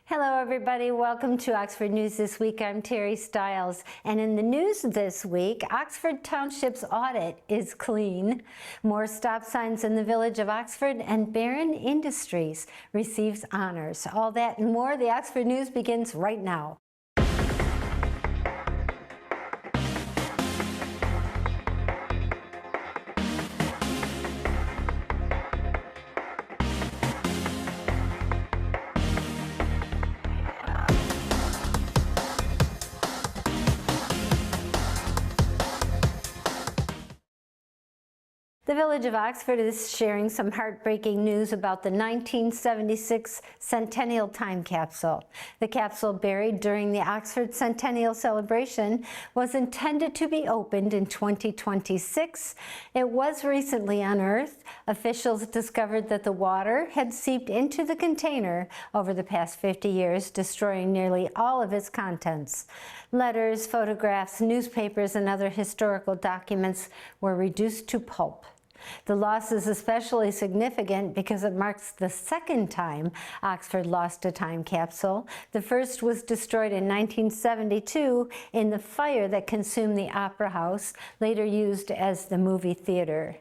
Hello everybody, welcome to Oxford News This Week. I'm Terry Stiles, and in the news this week, Oxford Township's audit is clean. More stop signs in the village of Oxford, and Barron Industries receives honors. All that and more, the Oxford News begins right now. The Village of Oxford is sharing some heartbreaking news about the 1976 Centennial Time Capsule. The capsule, buried during the Oxford Centennial celebration, was intended to be opened in 2026. It was recently unearthed. Officials discovered that the water had seeped into the container over the past 50 years, destroying nearly all of its contents. Letters, photographs, newspapers, and other historical documents were reduced to pulp. The loss is especially significant because it marks the second time Oxford lost a time capsule. The first was destroyed in 1972 in the fire that consumed the Opera House, later used as the movie theater.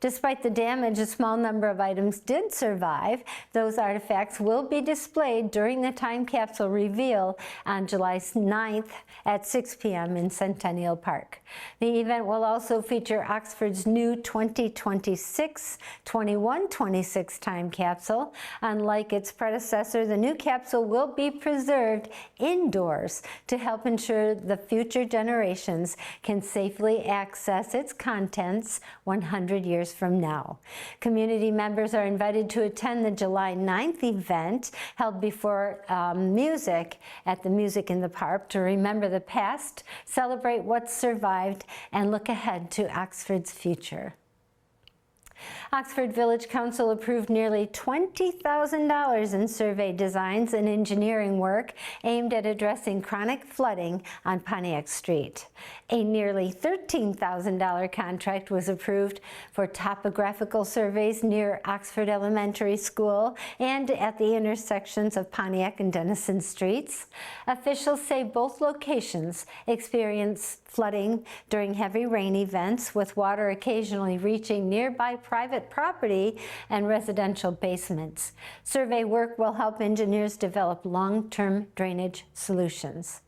Despite the damage, a small number of items did survive. Those artifacts will be displayed during the time capsule reveal on July 9th at 6 p.m. in Centennial Park. The event will also feature Oxford's new 2026-2126 time capsule. Unlike its predecessor, the new capsule will be preserved indoors to help ensure the future generations can safely access its contents 100 years from now. Community members are invited to attend the July 9th event held before music at the Music in the Park to remember the past, celebrate what's survived, and look ahead to Oxford's future. Oxford Village Council approved nearly $20,000 in survey designs and engineering work aimed at addressing chronic flooding on Pontiac Street. A nearly $13,000 contract was approved for topographical surveys near Oxford Elementary School and at the intersections of Pontiac and Denison Streets. Officials say both locations experience flooding during heavy rain events, with water occasionally reaching nearby private property and residential basements. Survey work will help engineers develop long-term drainage solutions.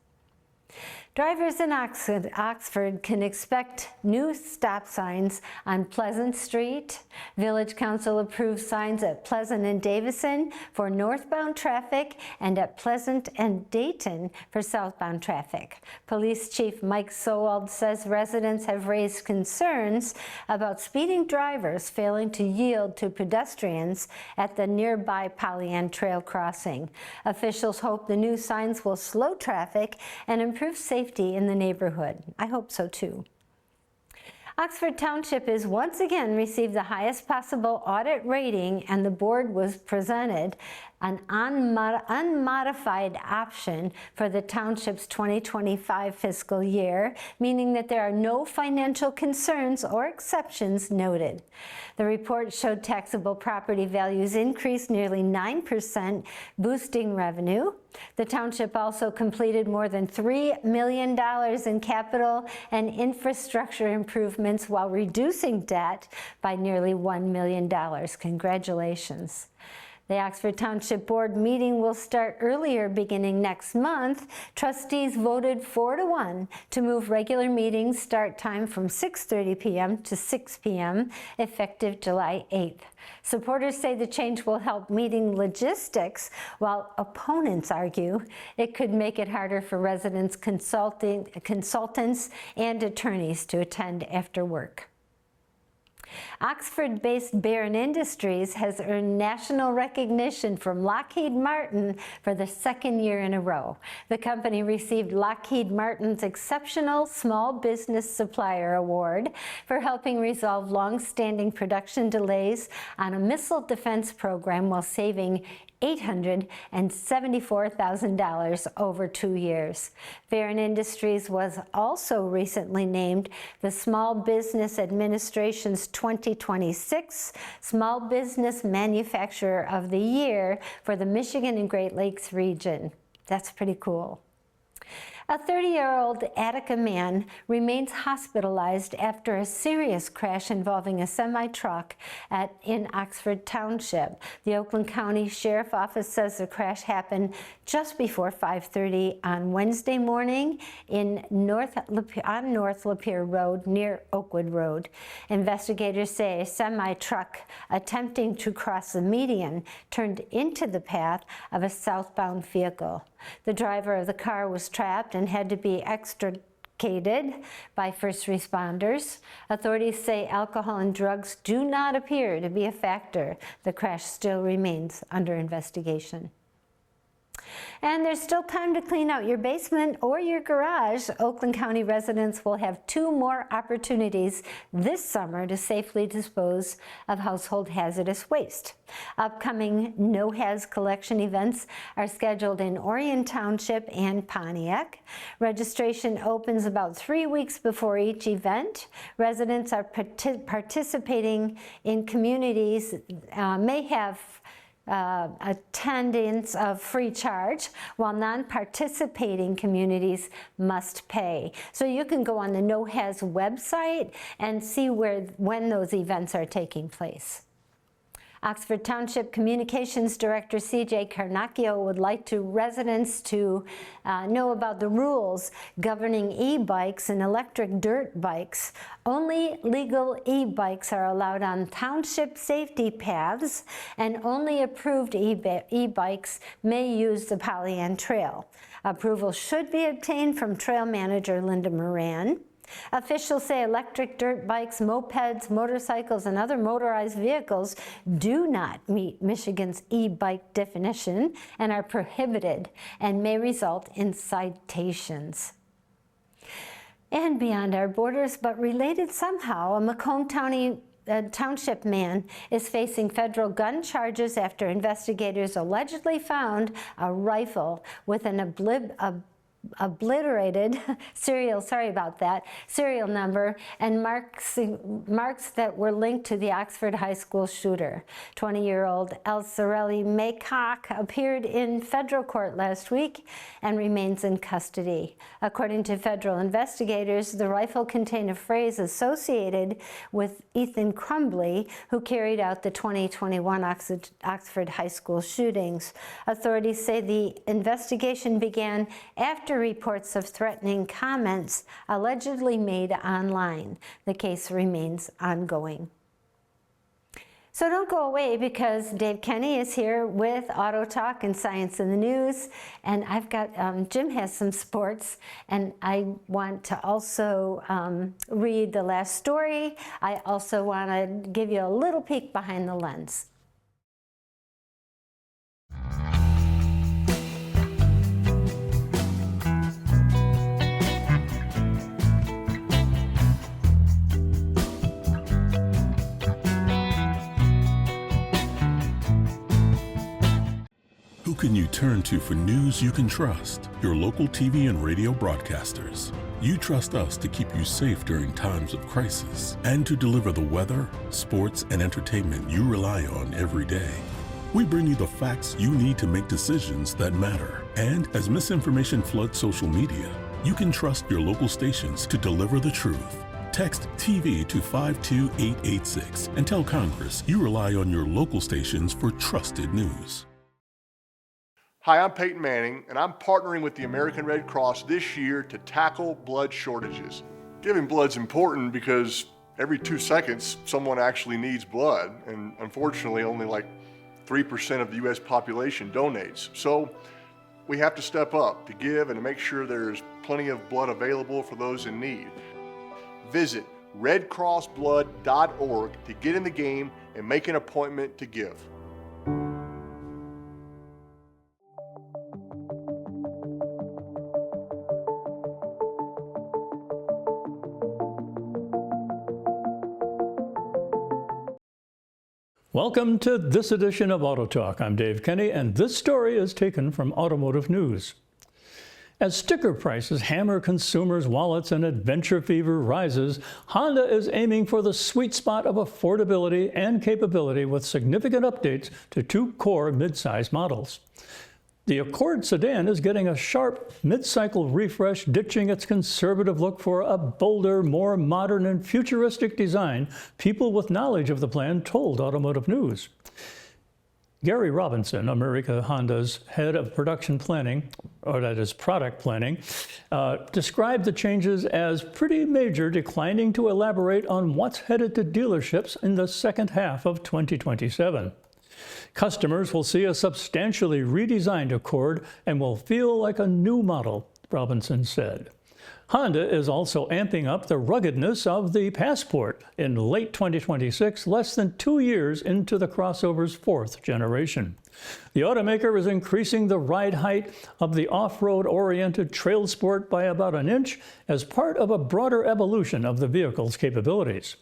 Drivers in Oxford can expect new stop signs on Pleasant Street. Village Council approved signs at Pleasant and Davison for northbound traffic and at Pleasant and Dayton for southbound traffic. Police Chief Mike Sowald says residents have raised concerns about speeding drivers failing to yield to pedestrians at the nearby Pollyant Trail crossing. Officials hope the new signs will slow traffic and improve safety in the neighborhood. I hope so too. Oxford Township is once again received the highest possible audit rating, and the board was presented an unmodified option for the township's 2025 fiscal year, meaning that there are no financial concerns or exceptions noted. The report showed taxable property values increased nearly 9%, boosting revenue. The township also completed more than $3 million in capital and infrastructure improvements while reducing debt by nearly $1 million. Congratulations. The Oxford Township Board meeting will start earlier beginning next month. Trustees voted 4-1 to move regular meetings start time from 6:30 p.m. to 6 p.m. effective July 8th. Supporters say the change will help meeting logistics, while opponents argue it could make it harder for residents, consultants, and attorneys to attend after work. Oxford-based Barron Industries has earned national recognition from Lockheed Martin for the second year in a row. The company received Lockheed Martin's Exceptional Small Business Supplier Award for helping resolve long-standing production delays on a missile defense program while saving $874,000 over 2 years. Barron Industries was also recently named the Small Business Administration's 2026 Small Business Manufacturer of the Year for the Michigan and Great Lakes region. That's pretty cool. A 30-year-old Attica man remains hospitalized after a serious crash involving a semi-truck in Oxford Township. The Oakland County Sheriff Office says the crash happened just before 5:30 on Wednesday morning on North Lapeer Road near Oakwood Road. Investigators say a semi-truck attempting to cross the median turned into the path of a southbound vehicle. The driver of the car was trapped and had to be extricated by first responders. Authorities say alcohol and drugs do not appear to be a factor. The crash still remains under investigation. And there's still time to clean out your basement or your garage. Oakland County residents will have 2 more opportunities this summer to safely dispose of household hazardous waste. Upcoming no-haz collection events are scheduled in Orion Township and Pontiac. Registration opens about 3 weeks before each event. Residents are participating in communities may have attendance of free charge, while non-participating communities must pay. So you can go on the no-haz website and see when those events are taking place. Oxford Township Communications Director C.J. Carnacchio would like residents to know about the rules governing e-bikes and electric dirt bikes. Only legal e-bikes are allowed on township safety paths, and only approved e-bikes may use the Pollyant Trail. Approval should be obtained from Trail Manager Linda Moran. Officials say electric dirt bikes, mopeds, motorcycles, and other motorized vehicles do not meet Michigan's e-bike definition and are prohibited and may result in citations. And beyond our borders, but related somehow, a Macomb Township man is facing federal gun charges after investigators allegedly found a rifle with an obliterated serial number and marks that were linked to the Oxford High School shooter. 20-year-old El Sorelli Maycock appeared in federal court last week and remains in custody. According to federal investigators, the rifle contained a phrase associated with Ethan Crumbley, who carried out the 2021 Oxford High School shootings. Authorities say the investigation began after reports of threatening comments allegedly made online. The case remains ongoing. So don't go away, because Dave Kenny is here with Auto Talk and Science in the News, and I've got, Jim has some sports, and I want to also read the last story. I also want to give you a little peek behind the lens. Who can you turn to for news you can trust? Your local TV and radio broadcasters. You trust us to keep you safe during times of crisis and to deliver the weather, sports, and entertainment you rely on every day. We bring you the facts you need to make decisions that matter. And as misinformation floods social media, you can trust your local stations to deliver the truth. Text TV to 52886 and tell Congress you rely on your local stations for trusted news. Hi, I'm Peyton Manning, and I'm partnering with the American Red Cross this year to tackle blood shortages. Giving blood's important because every 2 seconds, someone actually needs blood, and unfortunately, only like 3% of the U.S. population donates. So we have to step up to give and to make sure there's plenty of blood available for those in need. Visit redcrossblood.org to get in the game and make an appointment to give. Welcome to this edition of Auto Talk. I'm Dave Kenny, and this story is taken from Automotive News. As sticker prices hammer consumers' wallets and adventure fever rises, Honda is aiming for the sweet spot of affordability and capability with significant updates to two core midsize models. The Accord sedan is getting a sharp mid-cycle refresh, ditching its conservative look for a bolder, more modern and futuristic design, people with knowledge of the plan told Automotive News. Gary Robinson, America Honda's head of production planning, or that is product planning, described the changes as pretty major, declining to elaborate on what's headed to dealerships in the second half of 2027. Customers will see a substantially redesigned Accord and will feel like a new model, Robinson said. Honda is also amping up the ruggedness of the Passport in late 2026, less than 2 years into the crossover's fourth generation. The automaker is increasing the ride height of the off-road-oriented Trail Sport by about an inch as part of a broader evolution of the vehicle's capabilities.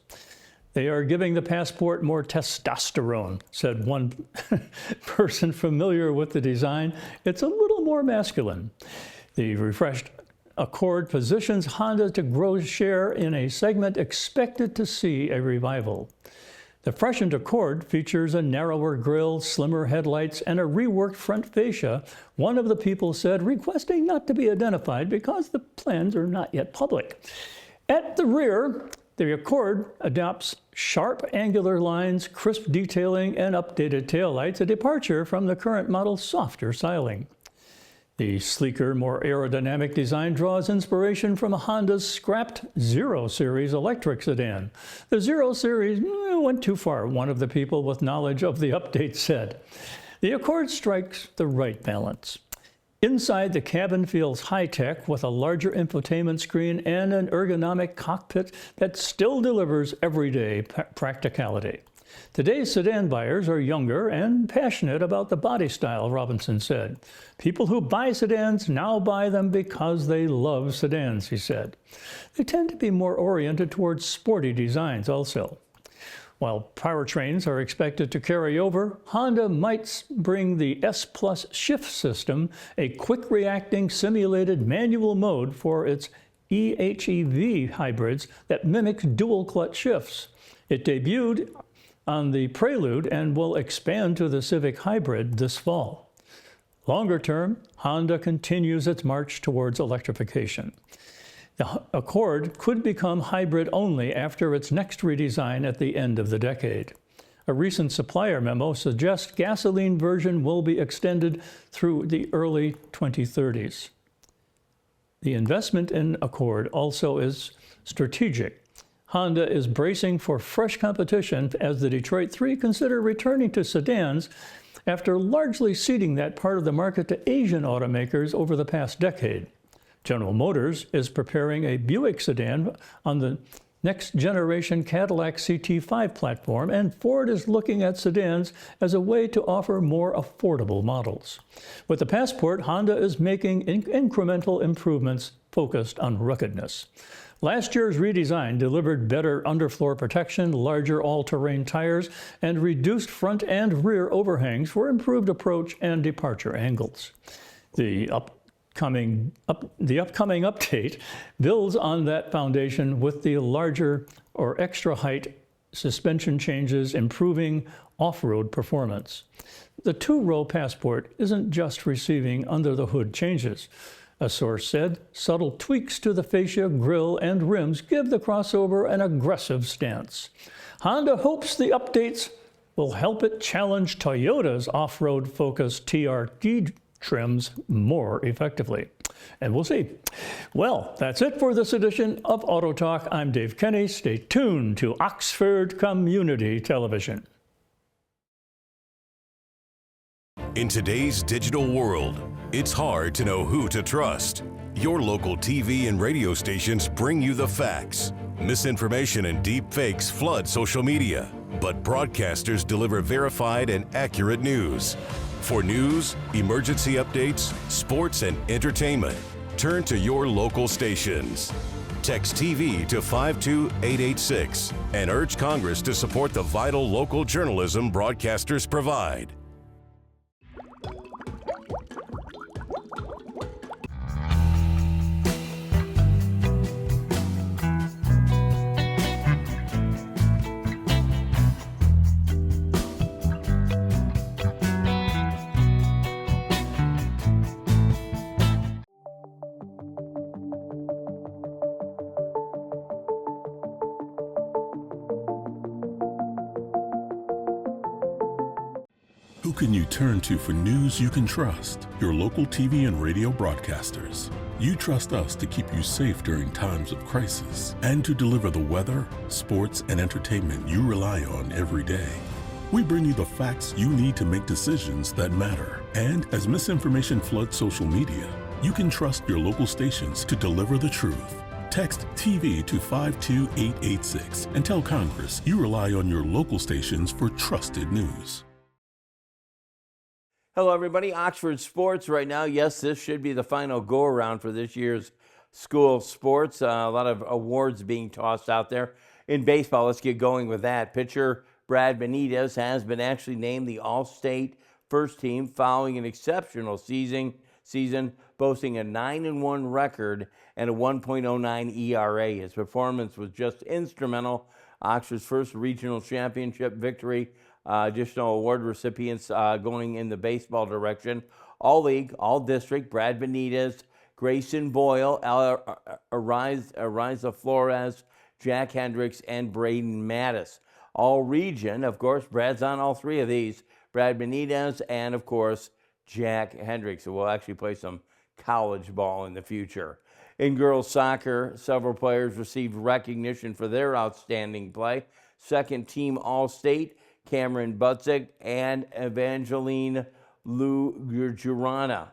They are giving the Passport more testosterone, said one person familiar with the design. It's a little more masculine. The refreshed Accord positions Honda to grow share in a segment expected to see a revival. The freshened Accord features a narrower grille, slimmer headlights, and a reworked front fascia, one of the people said, requesting not to be identified because the plans are not yet public. At the rear, the Accord adopts sharp angular lines, crisp detailing, and updated taillights, a departure from the current model's softer styling. The sleeker, more aerodynamic design draws inspiration from Honda's scrapped Zero Series electric sedan. The Zero Series went too far, one of the people with knowledge of the update said. The Accord strikes the right balance. Inside, the cabin feels high-tech with a larger infotainment screen and an ergonomic cockpit that still delivers everyday practicality. Today's sedan buyers are younger and passionate about the body style, Robinson said. People who buy sedans now buy them because they love sedans, he said. They tend to be more oriented towards sporty designs also. While powertrains are expected to carry over, Honda might bring the S Plus shift system, a quick-reacting simulated manual mode for its eHEV hybrids that mimics dual-clutch shifts. It debuted on the Prelude and will expand to the Civic Hybrid this fall. Longer term, Honda continues its march towards electrification. The Accord could become hybrid only after its next redesign at the end of the decade. A recent supplier memo suggests gasoline version will be extended through the early 2030s. The investment in Accord also is strategic. Honda is bracing for fresh competition as the Detroit 3 consider returning to sedans after largely ceding that part of the market to Asian automakers over the past decade. General Motors is preparing a Buick sedan on the next generation Cadillac CT5 platform, and Ford is looking at sedans as a way to offer more affordable models. With the Passport, Honda is making incremental improvements focused on ruggedness. Last year's redesign delivered better underfloor protection, larger all-terrain tires, and reduced front and rear overhangs for improved approach and departure angles. The upcoming update builds on that foundation with the larger or extra height suspension changes, improving off-road performance. The two-row Passport isn't just receiving under-the-hood changes. A source said subtle tweaks to the fascia, grille, and rims give the crossover an aggressive stance. Honda hopes the updates will help it challenge Toyota's off-road focused TRD trims more effectively. And we'll see. Well, that's it for this edition of Auto Talk. I'm Dave Kenny. Stay tuned to Oxford Community Television. In today's digital world, it's hard to know who to trust. Your local TV and radio stations bring you the facts. Misinformation and deep fakes flood social media, but broadcasters deliver verified and accurate news. For news, emergency updates, sports, and entertainment, turn to your local stations. Text TV to 52886 and urge Congress to support the vital local journalism broadcasters provide. Who can you turn to for news you can trust? Your local TV and radio broadcasters. You trust us to keep you safe during times of crisis and to deliver the weather, sports, and entertainment you rely on every day. We bring you the facts you need to make decisions that matter. And as misinformation floods social media, you can trust your local stations to deliver the truth. Text TV to 52886 and tell Congress you rely on your local stations for trusted news. Hello, everybody. Oxford Sports right now. Yes, this should be the final go-around for this year's school sports. A lot of awards being tossed out there. In baseball, let's get going with that. Pitcher Brad Benitez has been actually named the All-State first team following an exceptional season boasting a 9-1 record and a 1.09 ERA. His performance was just instrumental. Oxford's first regional championship victory. Additional award recipients going in the baseball direction. All league, all district, Brad Benitez, Grayson Boyle, Ariza Flores, Jack Hendricks, and Braden Mattis. All region, of course, Brad's on all three of these. Brad Benitez and, of course, Jack Hendricks, who will actually play some college ball in the future. In girls soccer, several players received recognition for their outstanding play. Second team All-State, Cameron Butzik and Evangeline Lugurjurana.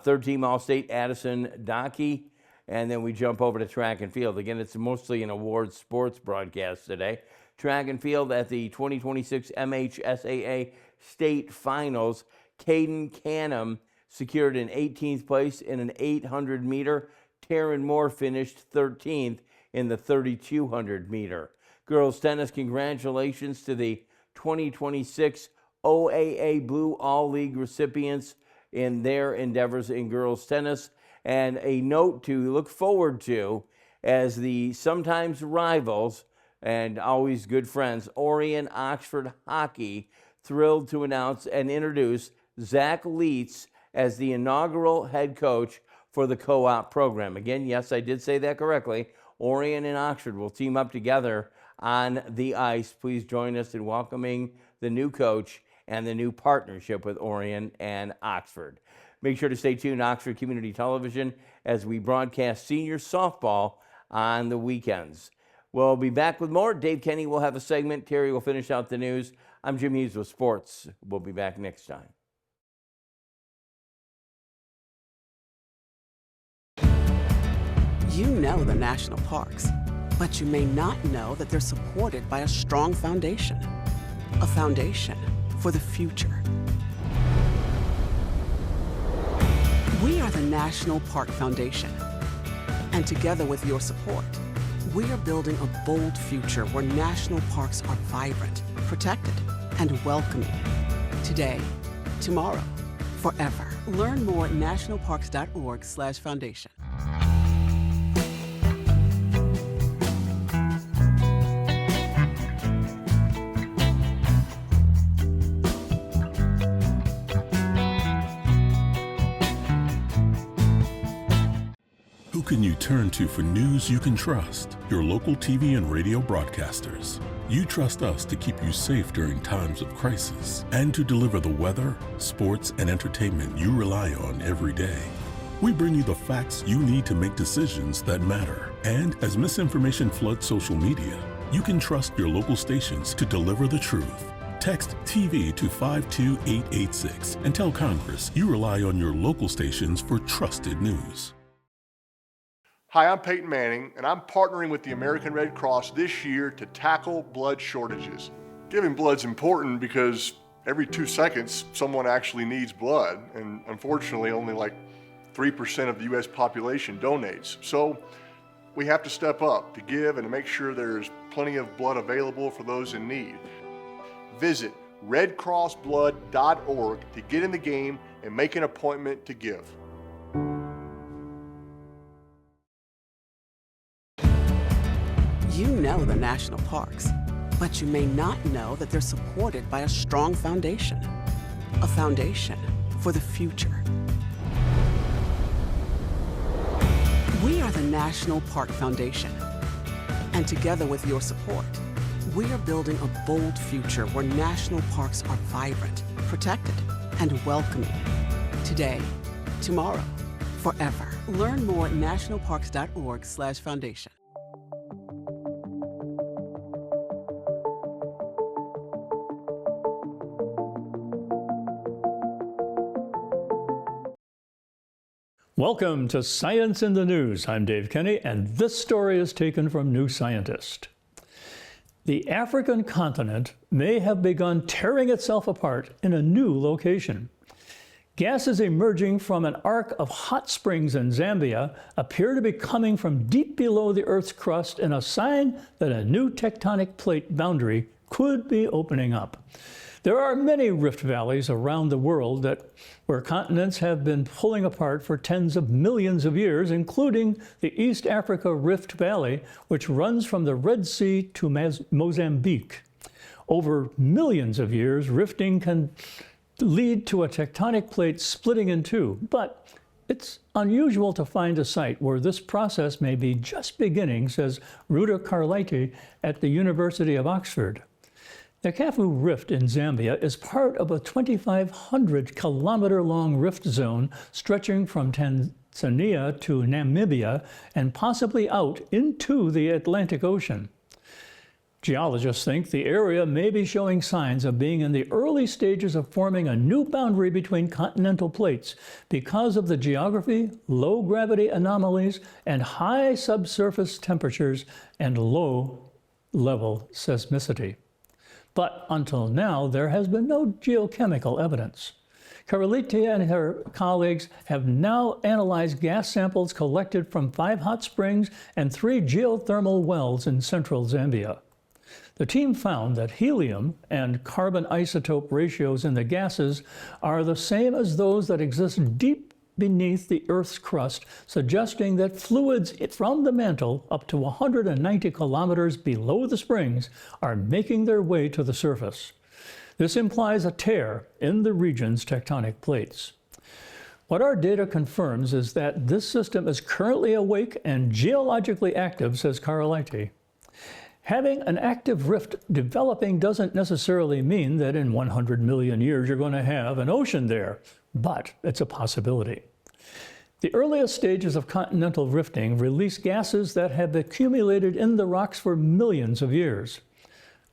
Third team All-State, Addison Donkey. And then we jump over to track and field. Again, it's mostly an awards sports broadcast today. Track and field at the 2026 MHSAA State Finals. Caden Canham secured an 18th place in an 800 meter. Taryn Moore finished 13th in the 3200 meter. Girls tennis, congratulations to the 2026 OAA Blue All-League recipients in their endeavors in girls tennis. And a note to look forward to as the sometimes rivals and always good friends, Orion Oxford Hockey, thrilled to announce and introduce Zach Leitz as the inaugural head coach for the co-op program. Again, yes, I did say that correctly. Orion and Oxford will team up together on the ice. Please join us in welcoming the new coach and the new partnership with Orion and Oxford. Make sure to stay tuned to Oxford Community Television as we broadcast senior softball on the weekends. We'll be back with more. Dave Kenny will have a segment. Terry will finish out the news. I'm Jim Hughes with sports. We'll be back next time. You know the national parks, but you may not know that they're supported by a strong foundation. A foundation for the future. We are the National Park Foundation. And together with your support, we are building a bold future where national parks are vibrant, protected, and welcoming. Today, tomorrow, forever. Learn more at nationalparks.org/foundation. Who can you turn to for news you can trust? Your local TV and radio broadcasters. You trust us to keep you safe during times of crisis and to deliver the weather, sports, and entertainment you rely on every day. We bring you the facts you need to make decisions that matter. And as misinformation floods social media, you can trust your local stations to deliver the truth. Text TV to 52886 and tell Congress you rely on your local stations for trusted news. Hi, I'm Peyton Manning, and I'm partnering with the American Red Cross this year to tackle blood shortages. Giving blood's important because every 2 seconds, someone actually needs blood, and unfortunately, only like 3% of the U.S. population donates. So we have to step up to give and to make sure there's plenty of blood available for those in need. Visit redcrossblood.org to get in the game and make an appointment to give. You know the national parks, but you may not know that they're supported by a strong foundation. A foundation for the future. We are the National Park Foundation. And together with your support, we are building a bold future where national parks are vibrant, protected, and welcoming. Today, tomorrow, forever. Learn more at nationalparks.org/foundation. Welcome to Science in the News. I'm Dave Kenny, and this story is taken from New Scientist. The African continent may have begun tearing itself apart in a new location. Gases emerging from an arc of hot springs in Zambia appear to be coming from deep below the Earth's crust in a sign that a new tectonic plate boundary could be opening up. There are many rift valleys around the world where continents have been pulling apart for tens of millions of years, including the East Africa Rift Valley, which runs from the Red Sea to Mozambique. Over millions of years, rifting can lead to a tectonic plate splitting in two, but it's unusual to find a site where this process may be just beginning, says Ruta Carletti at the University of Oxford. The Kafu Rift in Zambia is part of a 2,500-kilometer-long rift zone stretching from Tanzania to Namibia and possibly out into the Atlantic Ocean. Geologists think the area may be showing signs of being in the early stages of forming a new boundary between continental plates because of the geography, low-gravity anomalies, and high subsurface temperatures and low-level seismicity. But until now, there has been no geochemical evidence. Carletti and her colleagues have now analyzed gas samples collected from 5 hot springs and 3 geothermal wells in central Zambia. The team found that helium and carbon isotope ratios in the gases are the same as those that exist deep beneath the Earth's crust, suggesting that fluids from the mantle up to 190 kilometers below the springs are making their way to the surface. This implies a tear in the region's tectonic plates. What our data confirms is that this system is currently awake and geologically active, says Carletti. Having an active rift developing doesn't necessarily mean that in 100 million years you're going to have an ocean there, but it's a possibility. The earliest stages of continental rifting release gases that have accumulated in the rocks for millions of years.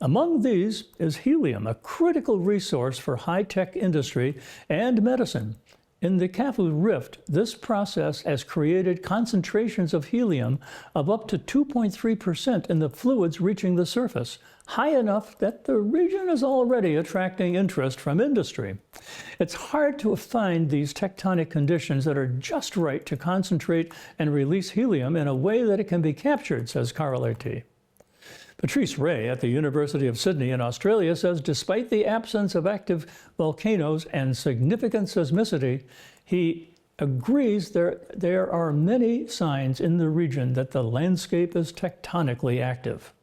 Among these is helium, a critical resource for high-tech industry and medicine. In the Kafu Rift, this process has created concentrations of helium of up to 2.3% in the fluids reaching the surface, high enough that the region is already attracting interest from industry. It's hard to find these tectonic conditions that are just right to concentrate and release helium in a way that it can be captured, says Carletti. Patrice Ray at the University of Sydney in Australia says despite the absence of active volcanoes and significant seismicity, he agrees there are many signs in the region that the landscape is tectonically active.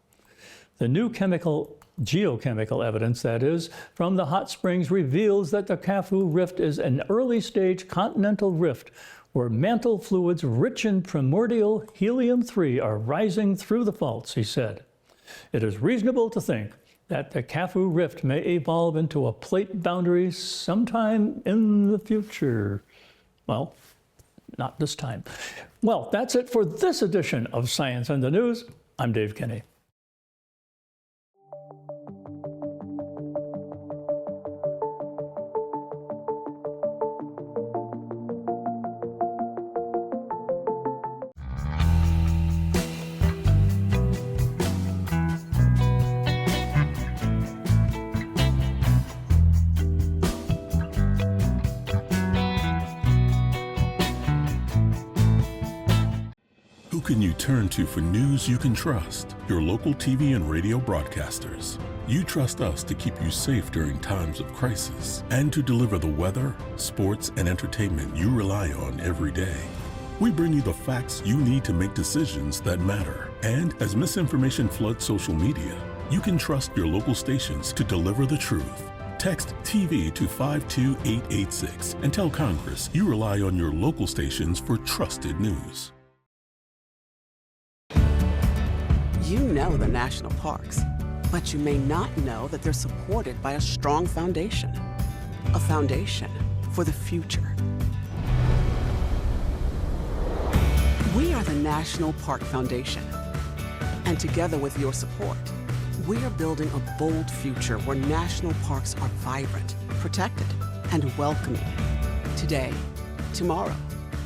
The new geochemical evidence, that is, from the hot springs reveals that the Kafu Rift is an early-stage continental rift where mantle fluids rich in primordial helium-3 are rising through the faults, he said. It is reasonable to think that the Kafu Rift may evolve into a plate boundary sometime in the future. Well, not this time. Well, that's it for this edition of Science in the News. I'm Dave Kenny. Who can you turn to for news you can trust? Your local TV and radio broadcasters. You trust us to keep you safe during times of crisis and to deliver the weather, sports, and entertainment you rely on every day. We bring you the facts you need to make decisions that matter. And as misinformation floods social media, you can trust your local stations to deliver the truth. Text TV to 52886 and tell Congress you rely on your local stations for trusted news. You know the national parks, but you may not know that they're supported by a strong foundation. a foundation for the future. We are the National Park Foundation. And together with your support, we are building a bold future where national parks are vibrant, protected, and welcoming. Today, tomorrow,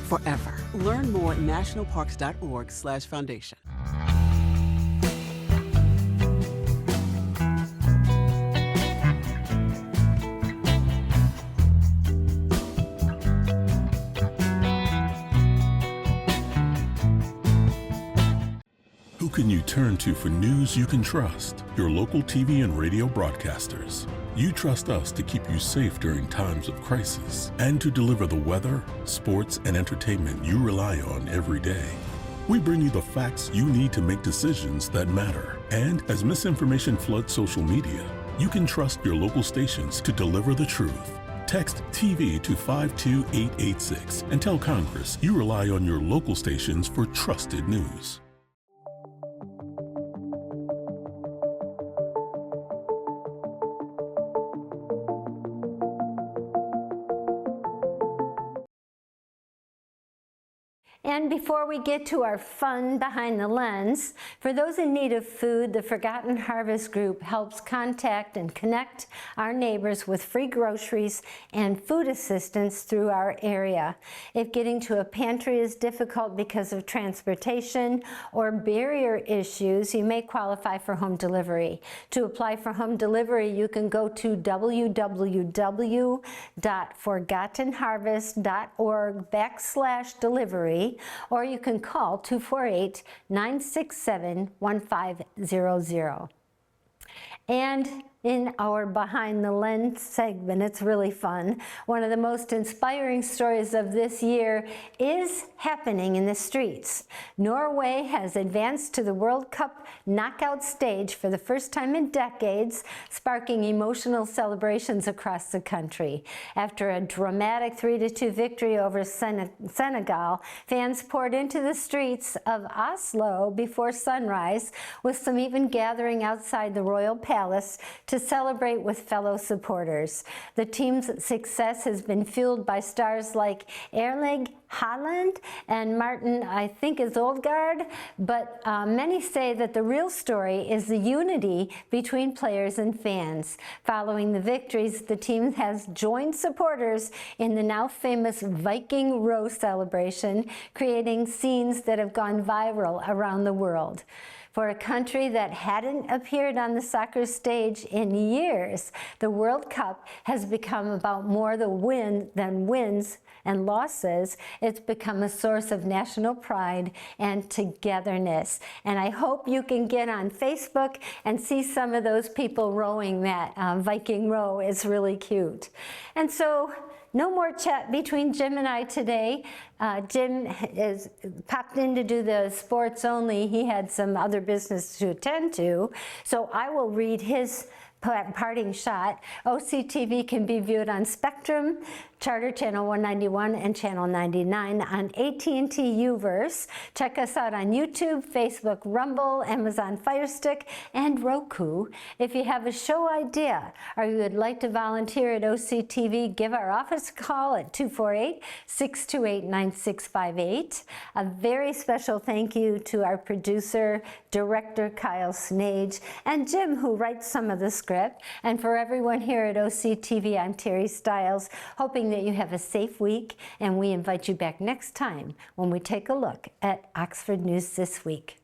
forever. Learn more at nationalparks.org/foundation. Who can you turn to for news you can trust? Your local TV and radio broadcasters. You trust us to keep you safe during times of crisis and to deliver the weather, sports, and entertainment you rely on every day. We bring you the facts you need to make decisions that matter. And as misinformation floods social media, you can trust your local stations to deliver the truth. Text TV to 52886 and tell Congress you rely on your local stations for trusted news. And before we get to our fun behind the lens, for those in need of food, the Forgotten Harvest Group helps contact and connect our neighbors with free groceries and food assistance through our area. If getting to a pantry is difficult because of transportation or barrier issues, you may qualify for home delivery. To apply for home delivery, you can go to www.forgottenharvest.org/delivery, or you can call 248-967-1500. And in our Behind the Lens segment, it's really fun. One of the most inspiring stories of this year is happening in the streets. Norway has advanced to the World Cup knockout stage for the first time in decades, sparking emotional celebrations across the country. After a dramatic 3-2 victory over Senegal, fans poured into the streets of Oslo before sunrise, with some even gathering outside the royal palace to celebrate with fellow supporters. The team's success has been fueled by stars like Erling Haaland and Martin, I think is Odegaard, but many say that the real story is the unity between players and fans. Following the victories, the team has joined supporters in the now famous Viking Row celebration, creating scenes that have gone viral around the world. For a country that hadn't appeared on the soccer stage in years, the World Cup has become about more than wins and losses. It's become a source of national pride and togetherness. And I hope you can get on Facebook and see some of those people rowing that Viking row. It's really cute. And so, no more chat between Jim and I today. Jim is popped in to do the sports only. He had some other business to attend to. So I will read his parting shot. OCTV can be viewed on Spectrum, Charter Channel 191 and Channel 99 on AT&T UVerse. Check us out on YouTube, Facebook, Rumble, Amazon Fire Stick, and Roku. If you have a show idea or you would like to volunteer at OCTV, give our office a call at 248-628-9658. A very special thank you to our producer, director Kyle Snage, and Jim, who writes some of the script. And for everyone here at OCTV, I'm Terry Stiles, hoping that you have a safe week, and we invite you back next time when we take a look at Oxford News This Week.